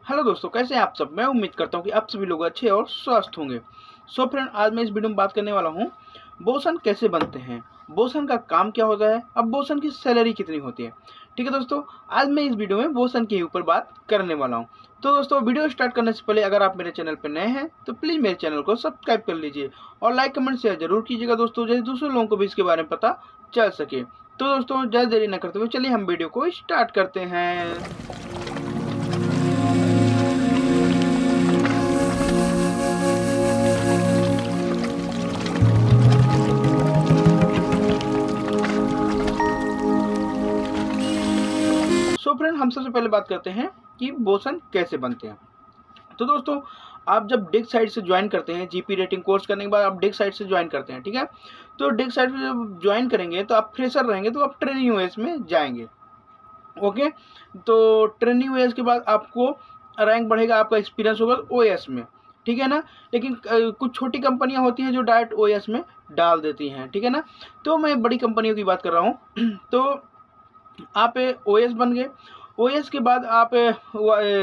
Hello दोस्तों, कैसे हैं आप सब। मैं उम्मीद करता हूं कि आप सभी लोग अच्छे और स्वस्थ होंगे। सो फ्रेंड, आज मैं इस वीडियो में बात करने वाला हूं बोसन कैसे बनते हैं, बोसन का काम क्या होता है, अब बोसन की सैलरी कितनी होती है। ठीक है दोस्तों, आज मैं इस वीडियो में बोसन के ऊपर बात करने वाला हूं। तो दोस्तों, वीडियो स्टार्ट करने से पहले अगर आप मेरे चैनल पर नए हैं तो प्लीज़ मेरे चैनल को सब्सक्राइब कर लीजिए और लाइक कमेंट शेयर जरूर कीजिएगा दोस्तों, जैसे दूसरे लोगों को भी इसके बारे में पता चल सके। तो दोस्तों, ज़्यादा देरी न करते हुए चलिए हम वीडियो को स्टार्ट करते हैं। सो फ्रेंड, हम सबसे पहले बात करते हैं कि बोसन कैसे बनते हैं। तो दोस्तों, आप जब डिग साइट से ज्वाइन करते हैं, जीपी रेटिंग कोर्स करने के बाद आप डिग साइट से ज्वाइन करते हैं, ठीक है। तो डिग साइट से जब ज्वाइन करेंगे तो आप फ्रेशर रहेंगे तो आप ट्रेनिंग ओएस में जाएंगे। ओके, तो ट्रेनिंग ओएस के बाद आपको रैंक बढ़ेगा, आपका एक्सपीरियंस होगा ओएस में, ठीक है ना। लेकिन कुछ छोटी कंपनियां होती हैं जो डायरेक्ट ओएस में डाल देती हैं, ठीक है ना। तो मैं बड़ी कंपनियों की बात कर रहा हूँ। तो आप ओएस बन गए। ओएस के बाद आप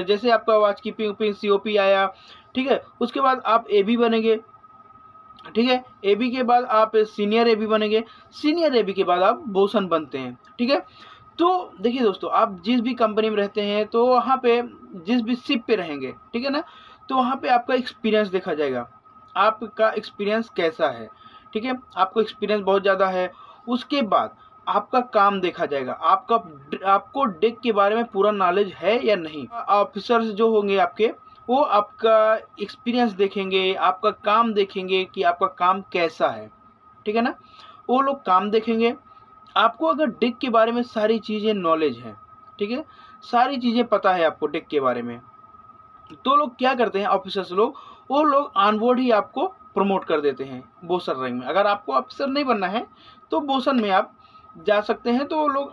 जैसे आपका वॉच कीपिंग सीओपी आया, ठीक है। उसके बाद आप एबी बनेंगे, ठीक है। एबी के बाद आप सीनियर एबी बनेंगे। सीनियर एबी के बाद आप बोसन बनते हैं, ठीक है। तो देखिए दोस्तों, आप जिस भी कंपनी में रहते हैं तो वहाँ पे जिस भी शिप पे रहेंगे, ठीक है ना, तो वहाँ पे आपका एक्सपीरियंस देखा जाएगा, आपका एक्सपीरियंस कैसा है, ठीक है। आपको एक्सपीरियंस बहुत ज़्यादा है, उसके बाद आपका काम देखा जाएगा, आपको डेक के बारे में पूरा नॉलेज है या नहीं। ऑफिसर्स जो होंगे आपके, वो आपका एक्सपीरियंस देखेंगे, आपका काम देखेंगे कि आपका काम कैसा है, ठीक है ना। वो लोग काम देखेंगे। आपको अगर डिग के बारे में सारी चीज़ें नॉलेज है, ठीक है, सारी चीज़ें पता है आपको डिग के बारे में, तो लोग क्या करते हैं, ऑफिसर्स लोग, वो लोग ऑनबोर्ड ही आपको प्रमोट कर देते हैं बोसन रैंक में। अगर आपको ऑफिसर नहीं बनना है तो बोसन में आप जा सकते हैं, तो वो लोग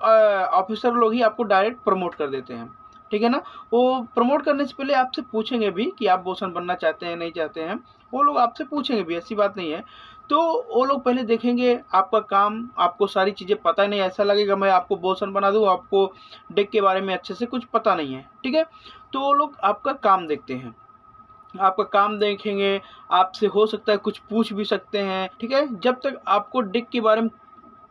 ऑफिसर लोग ही आपको डायरेक्ट प्रमोट कर देते हैं, ठीक है ना। वो प्रमोट करने से पहले आपसे पूछेंगे भी कि आप बोसन बनना चाहते हैं नहीं चाहते हैं, वो लोग आपसे पूछेंगे भी, ऐसी बात नहीं है। तो वो लोग पहले देखेंगे आपका काम, आपको सारी चीज़ें पता नहीं, ऐसा लगेगा मैं आपको बोसन बना दूँ, आपको डेक के बारे में अच्छे से कुछ पता नहीं है, ठीक है। तो वो लोग आपका काम देखते हैं, आपका काम देखेंगे, आपसे हो सकता है कुछ पूछ भी सकते हैं, ठीक है। जब तक आपको डेक के बारे में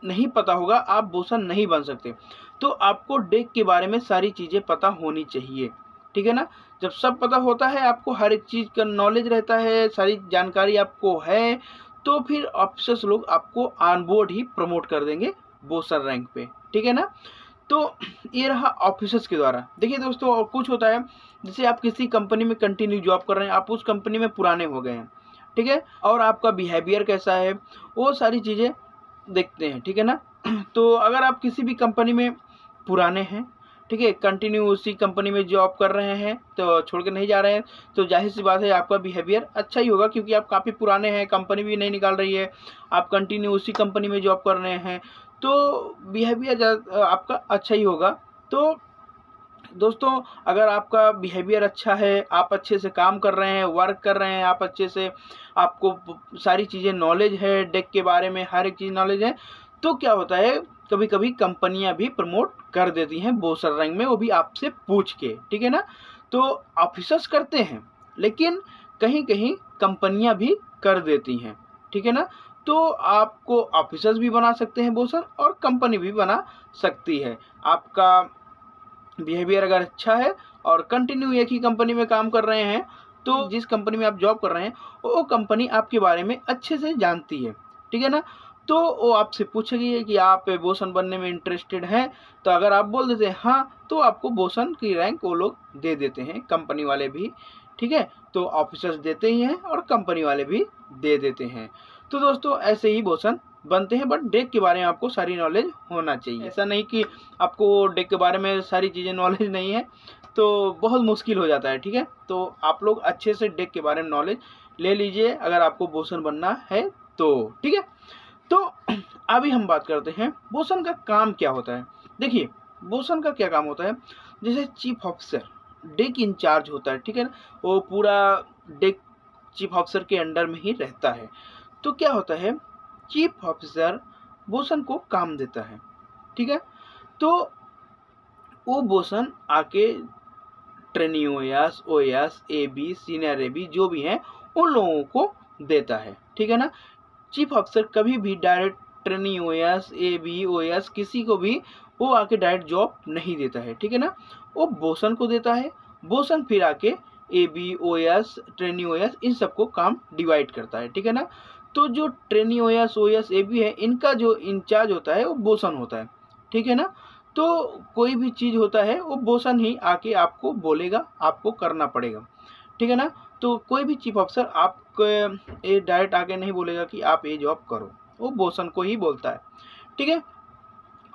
नहीं पता होगा आप बोसन नहीं बन सकते। तो आपको डेक के बारे में सारी चीज़ें पता होनी चाहिए, ठीक है ना। जब सब पता होता है, आपको हर एक चीज़ का नॉलेज रहता है, सारी जानकारी आपको है, तो फिर ऑफिसर्स लोग आपको ऑन बोर्ड ही प्रमोट कर देंगे बोसन रैंक पे, ठीक है ना। तो ये रहा ऑफिसर्स के द्वारा। देखिए दोस्तों, और कुछ होता है, जैसे आप किसी कंपनी में कंटिन्यू जॉब कर रहे हैं, आप उस कंपनी में पुराने हो गए हैं, ठीक है, और आपका बिहेवियर कैसा है, वो सारी चीज़ें देखते हैं, ठीक है ना। तो अगर आप किसी भी कंपनी में पुराने हैं, ठीक है, कंटिन्यू उसी कंपनी में जॉब कर रहे हैं, तो छोड़ के नहीं जा रहे हैं, तो जाहिर सी बात है आपका बिहेवियर अच्छा ही होगा, क्योंकि आप काफ़ी पुराने हैं, कंपनी भी नहीं निकाल रही है, आप कंटिन्यू उसी कंपनी में जॉब कर रहे हैं, तो बिहेवियर आपका अच्छा ही होगा। तो दोस्तों, अगर आपका बिहेवियर अच्छा है, आप अच्छे से काम कर रहे हैं, वर्क कर रहे हैं, आप अच्छे से, आपको सारी चीज़ें नॉलेज है, डेक के बारे में हर एक चीज़ नॉलेज है, तो क्या होता है, कभी कभी कंपनियां भी प्रमोट कर देती हैं बोसन रैंक में, वो भी आपसे पूछ के, ठीक है ना। तो ऑफिसर्स करते हैं, लेकिन कहीं कहीं कंपनियां भी कर देती हैं, ठीक है ना। तो आपको ऑफिसर्स भी बना सकते हैं बोसन, और कंपनी भी बना सकती है। आपका बिहेवियर अगर अच्छा है और कंटिन्यू एक ही कंपनी में काम कर रहे हैं, तो जिस कंपनी में आप जॉब कर रहे हैं वो कंपनी आपके बारे में अच्छे से जानती है, ठीक है ना। तो वो आपसे पूछेगी कि आप बोसन बनने में इंटरेस्टेड हैं, तो अगर आप बोल देते हैं हाँ, तो आपको बोसन की रैंक वो लोग दे देते हैं, कंपनी वाले भी, ठीक है। तो ऑफिसर्स देते ही हैं और कंपनी वाले भी दे देते हैं। तो दोस्तों, ऐसे ही बोसन बनते हैं, बट डेक के बारे में आपको सारी नॉलेज होना चाहिए। ऐसा नहीं कि आपको डेक के बारे में सारी चीज़ें नॉलेज नहीं है, तो बहुत मुश्किल हो जाता है, ठीक है। तो आप लोग अच्छे से डेक के बारे में नॉलेज ले लीजिए अगर आपको बोसन बनना है तो, ठीक है। तो अभी हम बात करते हैं बोसन का काम क्या होता है। देखिए, बोसन का क्या काम होता है, जैसे चीफ ऑफिसर डेक इंचार्ज होता है, ठीक है ना, वो पूरा डेक चीफ ऑफिसर के अंडर में ही रहता है। तो क्या होता है, चीफ ऑफिसर बोसन को काम देता है, ठीक है। तो वो बोसन आके trainee OS, OS, AB, senior AB जो भी हैं उन लोगों को देता है, ठीक है ना। चीफ ऑफिसर कभी भी direct trainee OS, AB, OS किसी को भी वो आके डायरेक्ट जॉब नहीं देता है, ठीक है ना। वो बोसन को देता है, बोसन फिर आके एबी, ओएस, ट्रेनी ओएस इन सबको काम डिवाइड करता है, ठीक है ना। तो जो ट्रेनी ओएस, ओएस, एबी है इनका जो इंचार्ज होता है वो बोसन होता है, ठीक है ना। तो कोई भी चीज़ होता है वो बोसन ही आके आपको बोलेगा, आपको करना पड़ेगा, ठीक है ना। तो कोई भी चीफ ऑफिसर आपको ये डायरेक्ट आके नहीं बोलेगा कि आप ये जॉब करो, वो बोसन को ही बोलता है, ठीक है।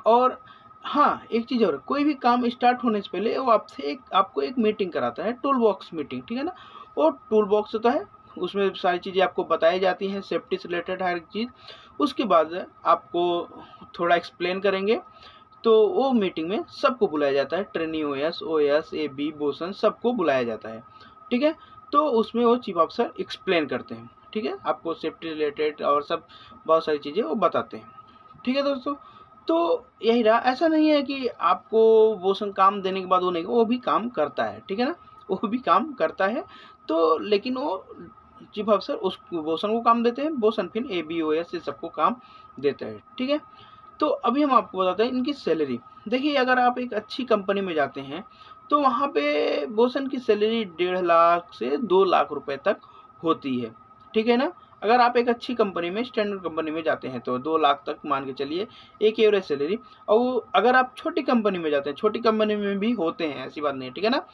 और हाँ, एक चीज़ और, कोई भी काम स्टार्ट होने से पहले वो आपको एक मीटिंग कराता है, टूल बॉक्स मीटिंग, ठीक है ना। वो टूल बॉक्स होता है, उसमें सारी चीज़ें आपको बताई जाती हैं, सेफ्टी से रिलेटेड हर एक चीज़। उसके बाद आपको थोड़ा एक्सप्लेन करेंगे, तो वो मीटिंग में सबको बुलाया जाता है, trainee OS, OS, AB, bosun सबको बुलाया जाता है, ठीक है। तो उसमें वो चीफ ऑफिसर एक्सप्लेन करते हैं, ठीक है, आपको सेफ्टी रिलेटेड और सब बहुत सारी चीज़ें वो बताते हैं, ठीक है दोस्तों। तो यही रहा, ऐसा नहीं है कि आपको बोसन काम देने के बाद वो नहीं, वो भी काम करता है, ठीक है ना, वो भी काम करता है। तो लेकिन वो चीफ ऑफिसर उस बोसन को काम देते हैं, बोसन फिर एबी, ओएस से सबको काम देता है, ठीक है। तो अभी हम आपको बताते हैं इनकी सैलरी। देखिए, अगर आप एक अच्छी कंपनी में जाते हैं तो वहाँ पे बोसन की सैलरी 1.5 लाख से 2 लाख रुपए तक होती है, ठीक है ना। अगर आप एक अच्छी कंपनी में, स्टैंडर्ड कंपनी में जाते हैं तो 2 लाख तक मान के चलिए एक एवरेज सैलरी। और अगर आप छोटी कंपनी में जाते हैं, छोटी कंपनी में भी होते हैं, ऐसी बात नहीं है, ठीक है ना।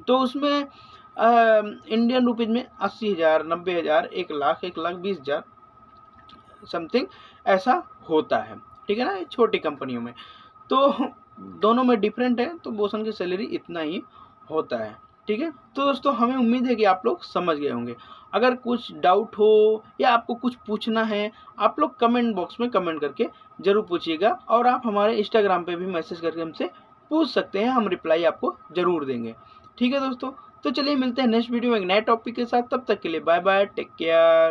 तो उसमें इंडियन रुपीज़ में 80,000, 90,000, 1 लाख, 1,20,000 समथिंग ऐसा होता है, ठीक है ना, ये छोटी कंपनियों में। तो दोनों में डिफरेंट है, तो बोसन की सैलरी इतना ही होता है, ठीक है। तो दोस्तों हमें उम्मीद है कि आप लोग समझ गए होंगे। अगर कुछ डाउट हो या आपको कुछ पूछना है, आप लोग कमेंट बॉक्स में कमेंट करके ज़रूर पूछिएगा, और आप हमारे इंस्टाग्राम पे भी मैसेज करके हमसे पूछ सकते हैं, हम रिप्लाई आपको ज़रूर देंगे, ठीक है दोस्तों। तो चलिए मिलते हैं नेक्स्ट वीडियो में एक नए टॉपिक के साथ, तब तक के लिए बाय बाय, टेक केयर।